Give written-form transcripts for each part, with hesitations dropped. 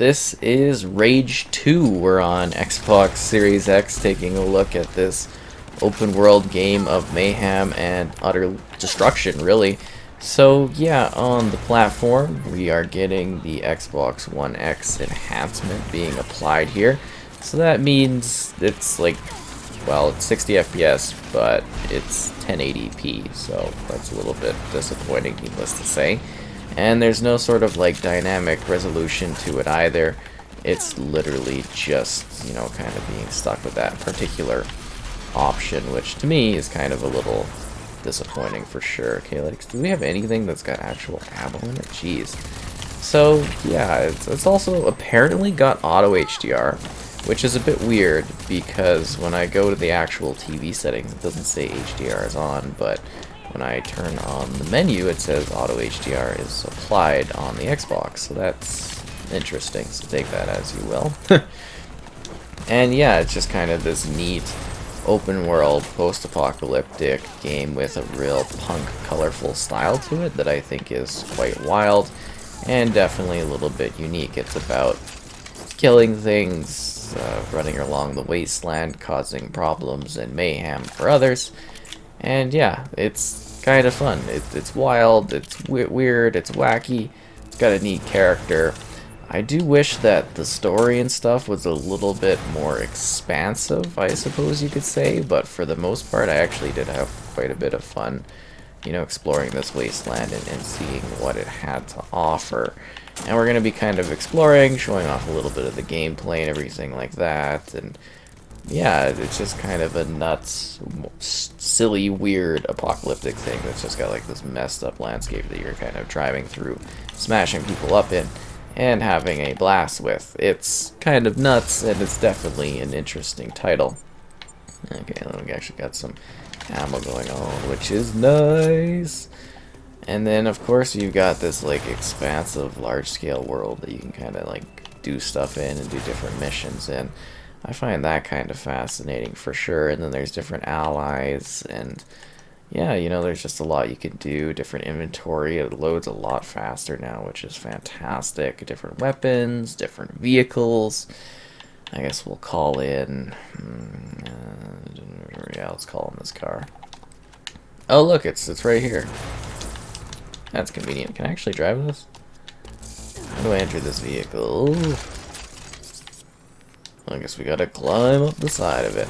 This is Rage 2. We're on Xbox Series X taking a look at this open world game of mayhem and utter destruction, really. So yeah, on the platform we are getting the Xbox One X enhancement being applied here. So that means it's like, well, it's 60 FPS, but it's 1080p, so that's a little bit disappointing, needless to say. And there's no sort of like dynamic resolution to it either. It's literally just, you know, kind of being stuck with that particular option, which to me is kind of a little disappointing for sure. Okay, like, do we have anything that's got actual ammo in it? Jeez. So yeah, it's also apparently got auto HDR, which is a bit weird because when I go to the actual TV settings, it doesn't say HDR is on, but when I turn on the menu, it says auto HDR is applied on the Xbox, so that's interesting, so take that as you will. And yeah, it's just kind of this neat open world post-apocalyptic game with a real punk colorful style to it that I think is quite wild and definitely a little bit unique. It's about killing things, running along the wasteland, causing problems and mayhem for others. And yeah, it's kind of fun. It's wild, it's weird, it's wacky, it's got a neat character. I do wish that the story and stuff was a little bit more expansive, I suppose you could say, but for the most part I actually did have quite a bit of fun, you know, exploring this wasteland and seeing what it had to offer. And we're going to be kind of exploring, showing off a little bit of the gameplay and everything like that, and yeah, it's just kind of a nuts, silly, weird, apocalyptic thing that's just got like this messed up landscape that you're kind of driving through, smashing people up in, and having a blast with. It's kind of nuts, and it's definitely an interesting title. Okay, then we actually got some ammo going on, which is nice. And then, of course, you've got this like expansive, large-scale world that you can kind of like do stuff in and do different missions in. I find that kind of fascinating for sure. And then there's different allies, and yeah, you know, there's just a lot you can do. Different inventory, it loads a lot faster now, which is fantastic. Different weapons, different vehicles. I guess we'll call in, yeah, let's call in this car. Oh look, it's right here. That's convenient. Can I actually drive this? How do I enter this vehicle? I guess we gotta climb up the side of it.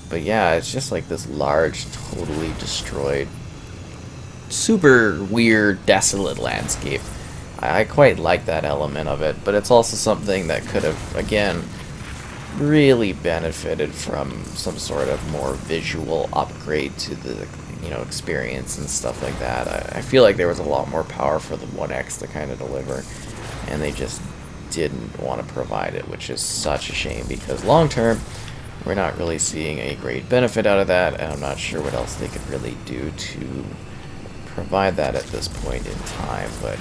But yeah, it's just like this large, totally destroyed, super weird, desolate landscape. I quite like that element of it, but it's also something that could have, again, really benefited from some sort of more visual upgrade to the, you know, experience and stuff like that. I feel like there was a lot more power for the One X to kind of deliver, and they just didn't want to provide it, which is such a shame because long term we're not really seeing a great benefit out of that, and I'm not sure what else they could really do to provide that at this point in time. But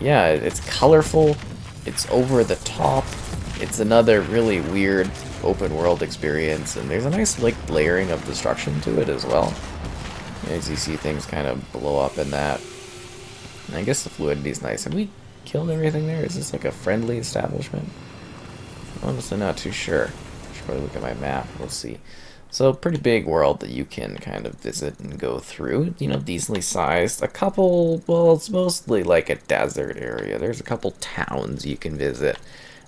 yeah, it's colorful, it's over the top, it's another really weird open world experience, and there's a nice like layering of destruction to it as well, as you see things kind of blow up in that. And I guess the fluidity is nice. Have we killed everything there? Is this like a friendly establishment? I'm honestly not too sure. I should probably look at my map. We'll see. So pretty big world that you can kind of visit and go through. You know, decently sized. A couple, well, it's mostly like a desert area. There's a couple towns you can visit.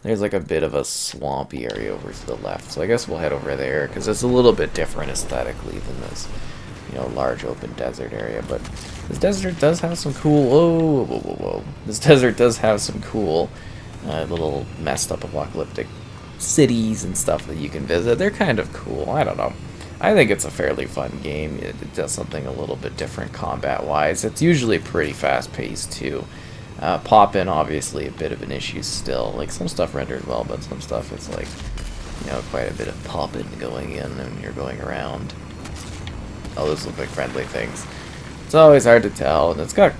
There's like a bit of a swampy area over to the left. So I guess we'll head over there because it's a little bit different aesthetically than this, you know, large open desert area. But this desert does have some cool, whoa. This desert does have some cool little messed up apocalyptic cities and stuff that you can visit. They're kind of cool. I don't know. I think it's a fairly fun game. It does something a little bit different combat-wise. It's usually pretty fast-paced too. Pop-in, obviously, a bit of an issue still. Like, some stuff rendered well, but some stuff it's like, you know, quite a bit of pop-in going in and you're going around. Oh, those look like friendly things. It's always hard to tell, and it's got,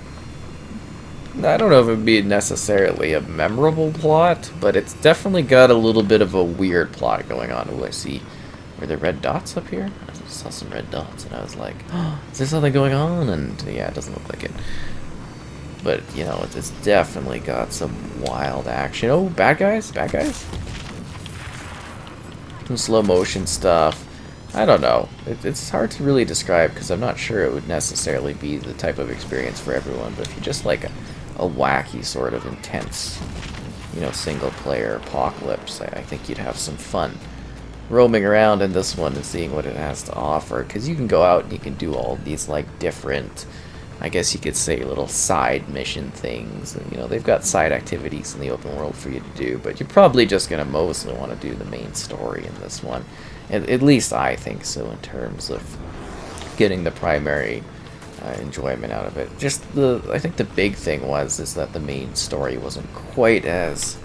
I don't know if it would be necessarily a memorable plot, but it's definitely got a little bit of a weird plot going on. Oh, I see. Were there red dots up here? I saw some red dots, and I was like, oh, is there something going on? And yeah, it doesn't look like it. But, you know, it's definitely got some wild action. Oh, bad guys? Bad guys? Some slow motion stuff. I don't know. It's hard to really describe because I'm not sure it would necessarily be the type of experience for everyone. But if you just like a wacky sort of intense, you know, single player apocalypse, I think you'd have some fun roaming around in this one and seeing what it has to offer. Because you can go out and you can do all these like different, I guess you could say, little side mission things. And, you know, they've got side activities in the open world for you to do, but you're probably just going to mostly want to do the main story in this one. At least I think so, in terms of getting the primary enjoyment out of it. I think the big thing is that the main story wasn't quite as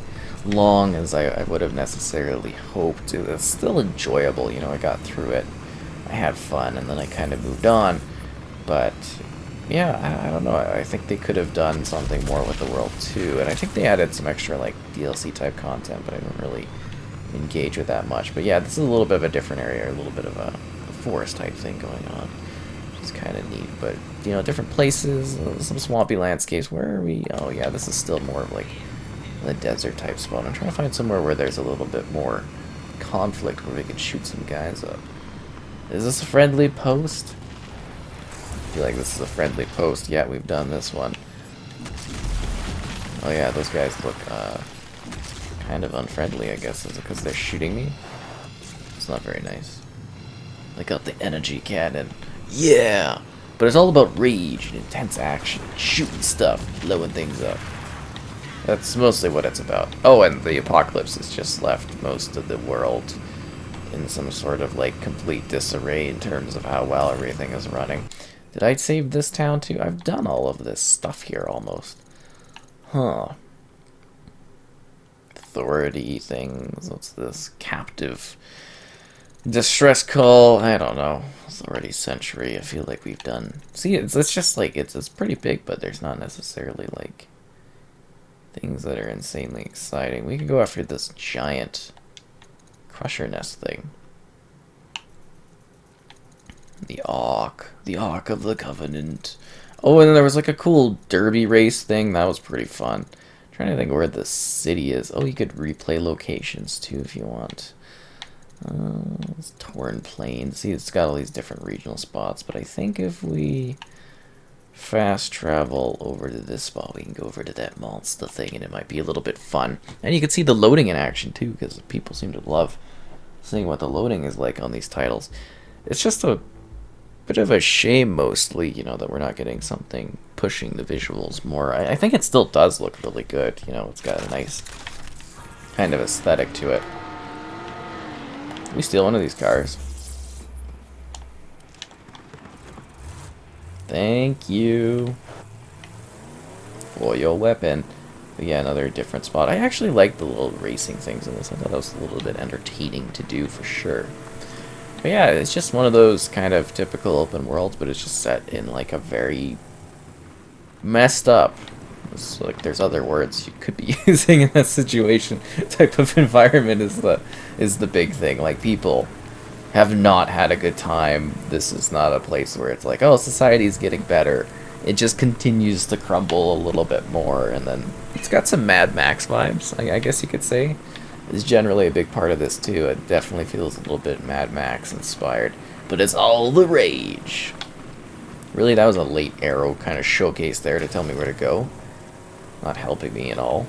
long as I would have necessarily hoped. It's still enjoyable, you know, I got through it, I had fun, and then I kind of moved on. But yeah, I don't know, I think they could have done something more with the world too, and I think they added some extra like DLC type content, but I didn't really engage with that much. But yeah, this is a little bit of a different area, a little bit of a forest type thing going on, which is kind of neat. But, you know, different places, some swampy landscapes. Where are we? Oh yeah, this is still more of like the desert type spot. I'm trying to find somewhere where there's a little bit more conflict, where we can shoot some guys up. Is this a friendly post? I feel like this is a friendly post. Yeah, we've done this one. Oh yeah, those guys look kind of unfriendly, I guess. Is it because they're shooting me? It's not very nice. I got the energy cannon. Yeah! But it's all about rage and intense action, shooting stuff, blowing things up. That's mostly what it's about. Oh, and the apocalypse has just left most of the world in some sort of like complete disarray in terms of how well everything is running. Did I save this town too? I've done all of this stuff here almost. Huh. Authority things. What's this? Captive. Distress call. I don't know. Authority century. I feel like we've done. See, it's just like it's pretty big, but there's not necessarily like things that are insanely exciting. We can go after this giant crusher nest thing. The Ark of the Covenant. Oh, and then there was like a cool derby race thing. That was pretty fun. I'm trying to think where the city is. Oh, you could replay locations too if you want. It's Torn Plains. See, it's got all these different regional spots, but I think if we fast travel over to this spot, we can go over to that monster thing, and it might be a little bit fun. And you can see the loading in action too, because people seem to love seeing what the loading is like on these titles. It's just a bit of a shame, mostly, you know, that we're not getting something pushing the visuals more. I think it still does look really good, you know, it's got a nice kind of aesthetic to it. Can we steal one of these cars? Thank you for your weapon. But yeah, another different spot. I actually like the little racing things in this. I thought that was a little bit entertaining to do for sure. But yeah, it's just one of those kind of typical open worlds, but it's just set in like a very messed up, it's like there's other words you could be using in that situation, type of environment is the big thing. Like, people have not had a good time. This is not a place where it's like, oh, society's getting better. It just continues to crumble a little bit more, and then it's got some Mad Max vibes, I guess you could say. Is generally a big part of this too. It definitely feels a little bit Mad Max inspired, but it's all the rage. Really, that was a late arrow kind of showcase there to tell me where to go. Not helping me at all.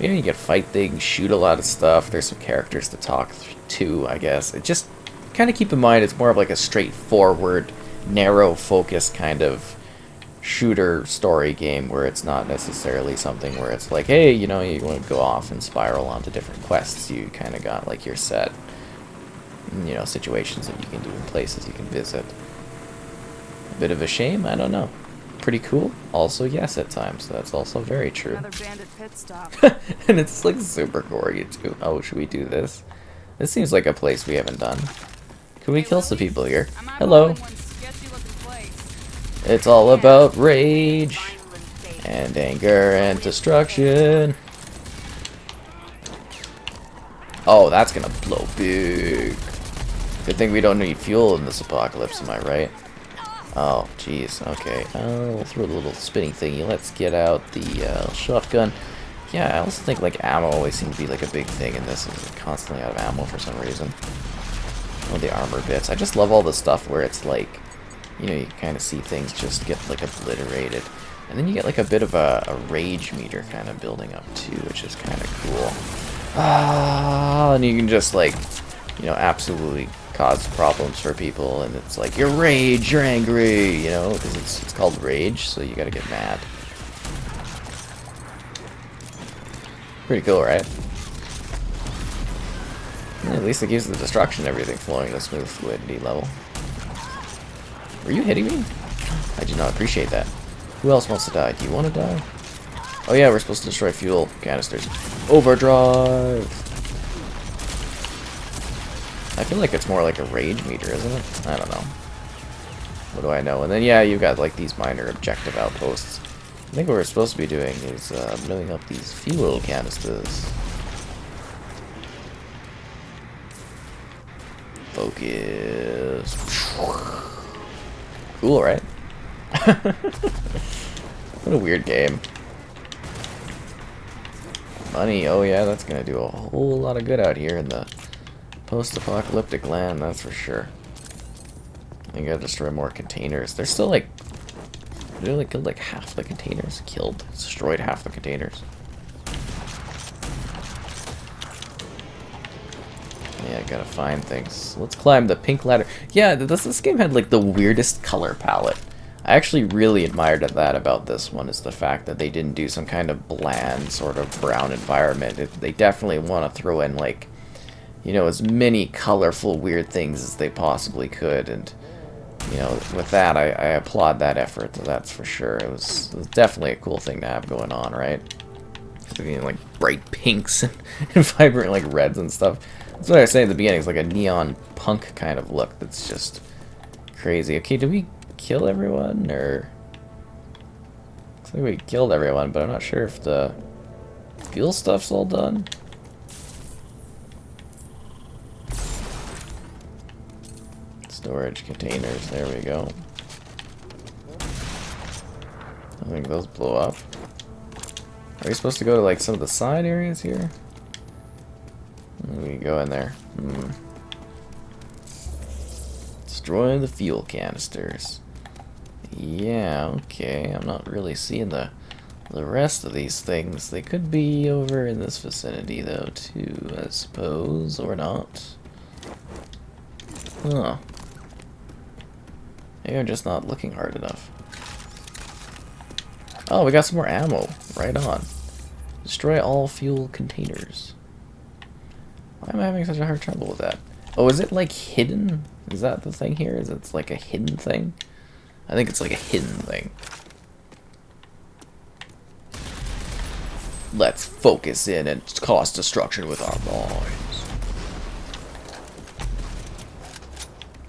Yeah, you can fight things, shoot a lot of stuff. There's some characters to talk to, I guess. It just kind of keep in mind it's more of like a straightforward, narrow focus kind of shooter story game, where it's not necessarily something where it's like, hey, you know, you want to go off and spiral onto different quests. You kind of got like your set, you know, situations that you can do and places you can visit. A bit of a shame, I don't know. Pretty cool. Also, yes, at times. That's also very true. Another bandit pit stop. And it's like super gory too. Oh, should we do this? This seems like a place we haven't done. Can we kill some people here? Hello. It's all about rage and anger and destruction. Oh, that's gonna blow big. Good thing we don't need fuel in this apocalypse, am I right? Oh, jeez. Okay. We'll throw the little spinning thingy. Let's get out the shotgun. Yeah, I also think like ammo always seems to be like a big thing in this. Is constantly out of ammo for some reason. Oh, the armor bits. I just love all the stuff where it's like, you know, you kind of see things just get like obliterated. And then you get like a bit of a rage meter kind of building up too, which is kind of cool. Ah, and you can just like, you know, absolutely cause problems for people. And it's like, you're rage, you're angry, you know, because it's called rage, so you gotta get mad. Pretty cool, right? Yeah, at least it keeps the destruction and everything flowing at a smooth fluidity level. Were you hitting me? I do not appreciate that. Who else wants to die? Do you want to die? Oh yeah, we're supposed to destroy fuel canisters. Overdrive! I feel like it's more like a rage meter, isn't it? I don't know. What do I know? And then yeah, you've got like these minor objective outposts. I think what we're supposed to be doing is blowing up these fuel canisters. Focus. Cool, right? What a weird game. Money, oh yeah, that's gonna do a whole lot of good out here in the post-apocalyptic land, that's for sure. You gotta destroy more containers. They're still like... They only killed like half the containers. Destroyed half the containers. Yeah, gotta find things. Let's climb the pink ladder. Yeah, this game had like the weirdest color palette. I actually really admired that about this one, is the fact that they didn't do some kind of bland sort of brown environment. They definitely want to throw in like, you know, as many colorful weird things as they possibly could, and you know, with that, I applaud that effort, that's for sure. It was definitely a cool thing to have going on, right? Like bright pinks and vibrant like reds and stuff. That's what I was saying at the beginning. It's like a neon punk kind of look that's just crazy. Okay, did we kill everyone, or... Looks like we killed everyone, but I'm not sure if the fuel stuff's all done. Storage containers, there we go. I think those blow up. Are we supposed to go to like some of the side areas here? We can go in there. Destroy the fuel canisters. Yeah, okay. I'm not really seeing the rest of these things. They could be over in this vicinity though too, I suppose, or not. Huh. Maybe I'm just not looking hard enough. Oh, we got some more ammo. Right on. Destroy all fuel containers. Why am I having such a hard trouble with that? Oh, is it like hidden? Is that the thing here? Is it like a hidden thing? I think it's like a hidden thing. Let's focus in and cause destruction with our minds.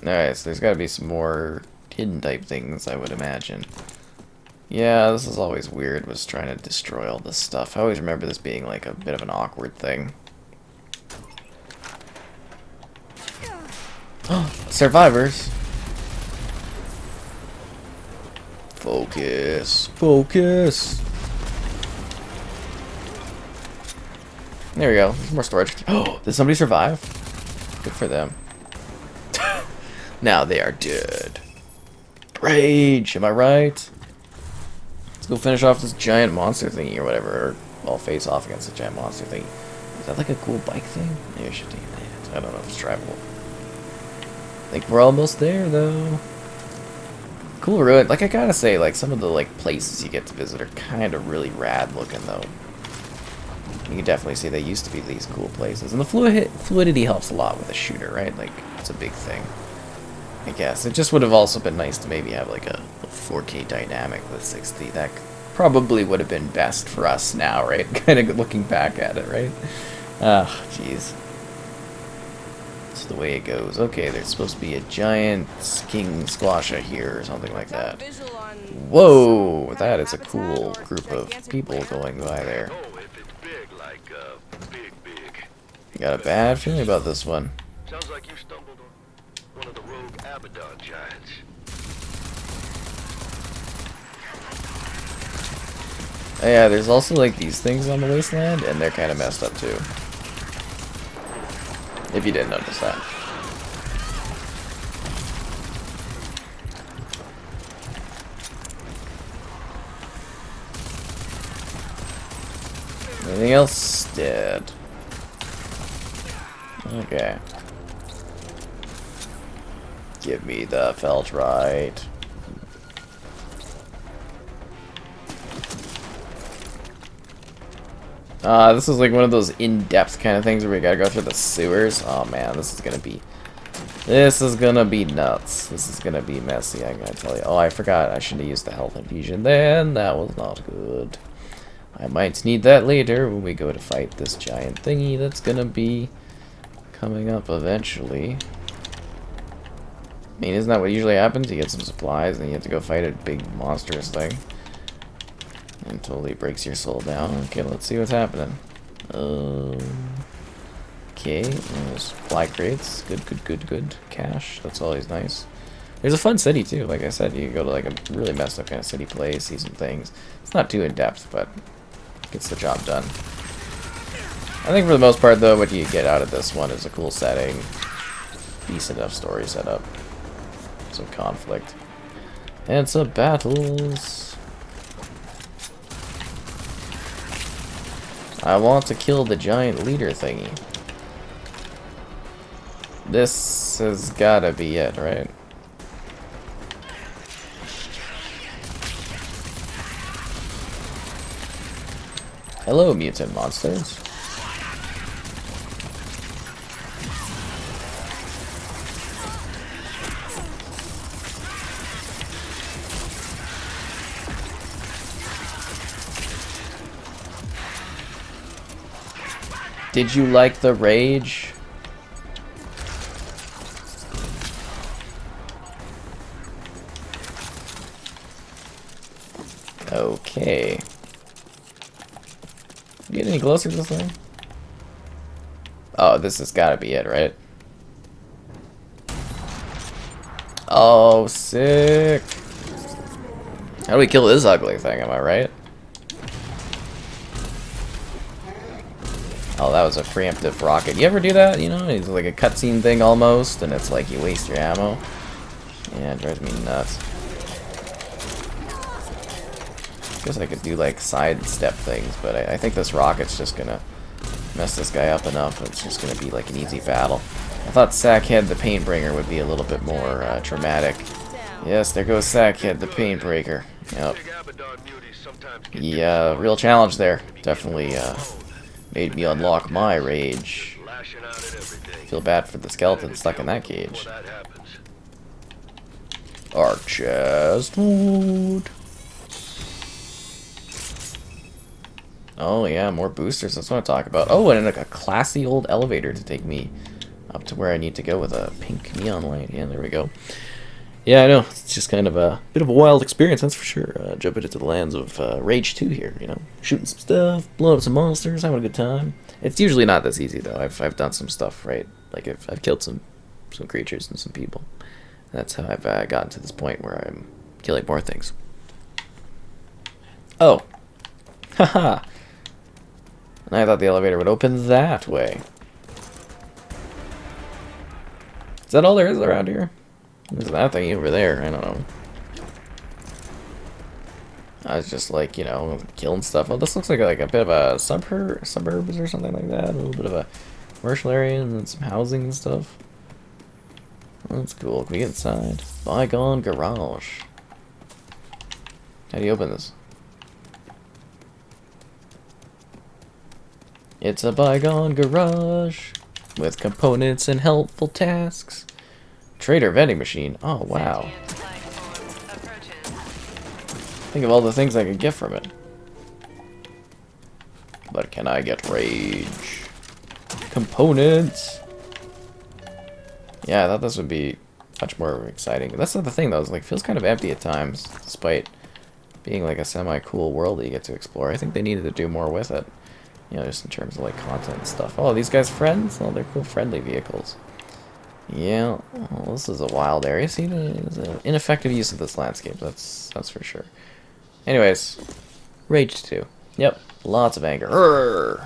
Alright, so there's gotta be some more hidden type things, I would imagine. Yeah, this is always weird, was trying to destroy all this stuff. I always remember this being like a bit of an awkward thing. Survivors! Focus! Focus! There we go. There's more storage. Oh, did somebody survive? Good for them. Now they are dead. Rage! Am I right? Let's go finish off this giant monster thingy or whatever. Or I'll face off against the giant monster thingy. Is that like a cool bike thing? Maybe I should take it. I don't know if it's drivable. I think we're almost there though. Cool ruin. Like I gotta say, like some of the like places you get to visit are kind of really rad looking though. You can definitely see they used to be these cool places, and the fluidity helps a lot with a shooter, right? Like it's a big thing. I guess it just would have also been nice to maybe have like a 4K dynamic with 60. That probably would have been best for us now, right? Kind of looking back at it, right? Ah, jeez. That's the way it goes. Okay, there's supposed to be a giant king squasher here or something like that. Whoa, that is a cool group of people going by there. Got a bad feeling about this one. Sounds like you stumbled on one of the rogue Abaddon giants. Yeah, there's also like these things on the wasteland, and they're kind of messed up too. If you didn't notice that. Anything else? Dead. Okay. Give me the Feltrite. This is like one of those in-depth kind of things where we gotta go through the sewers. Oh man, this is gonna be nuts. This is gonna be messy, I'm gonna tell you. Oh, I forgot. I should have used the health infusion then. That was not good. I might need that later when we go to fight this giant thingy that's gonna be coming up eventually. I mean, isn't that what usually happens? You get some supplies and you have to go fight a big monstrous thing. And totally breaks your soul down. Okay, let's see what's happening. Okay, there's supply crates. Good. Cash, that's always nice. There's a fun city too, like I said. You can go to like a really messed up kind of city place, see some things. It's not too in-depth, but gets the job done. I think for the most part though, what you get out of this one is a cool setting, decent enough story setup, some conflict, and some battles. I want to kill the giant leader thingy. This has gotta be it, right? Hello, mutant monsters. Did you like the rage? Okay. Get any closer to this thing? Oh, this has got to be it, right? Oh, sick. How do we kill this ugly thing, am I right? Oh, that was a preemptive rocket. You ever do that? You know, it's like a cutscene thing almost, and it's like you waste your ammo. Yeah, it drives me nuts. Guess I could do like sidestep things, but I think this rocket's just gonna mess this guy up enough. It's just gonna be like an easy battle. I thought Sackhead the Paintbringer would be a little bit more dramatic. Yes, there goes Sackhead the Paintbreaker. Yep. Yeah, real challenge there. Definitely made me unlock my rage. Feel bad for the skeleton stuck in that cage. Our chest wood. Oh yeah, more boosters. That's what I talk about. Oh, and like a classy old elevator to take me up to where I need to go with a pink neon light. Yeah, there we go. Yeah, I know. It's just kind of a bit of a wild experience, that's for sure. Jumping into the lands of Rage 2 here, you know. Shooting some stuff, blowing up some monsters, having a good time. It's usually not this easy, though. I've done some stuff, right? Like, I've killed some creatures and some people. That's how I've gotten to this point where I'm killing more things. Oh. Haha. And I thought the elevator would open that way. Is that all there is around here? There's that thing over there. I don't know. I was just like, you know, killing stuff. Oh, this looks like a bit of a suburbs or something like that. A little bit of a commercial area and then some housing and stuff. Oh, that's cool. Can we get inside? Bygone garage. How do you open this? It's a bygone garage with components and helpful tasks. Trader vending machine. Oh, wow. Think of all the things I could get from it. But can I get rage? Components. Yeah, I thought this would be much more exciting. That's not the thing, though. It's like, feels kind of empty at times, despite being like a semi-cool world that you get to explore. I think they needed to do more with it. You know, just in terms of like content and stuff. Oh, these guys friends? Oh, they're cool friendly vehicles. Yeah, well, this is a wild area. See, there's an ineffective use of this landscape. That's for sure. Anyways, Rage 2. Yep, lots of anger. Urgh.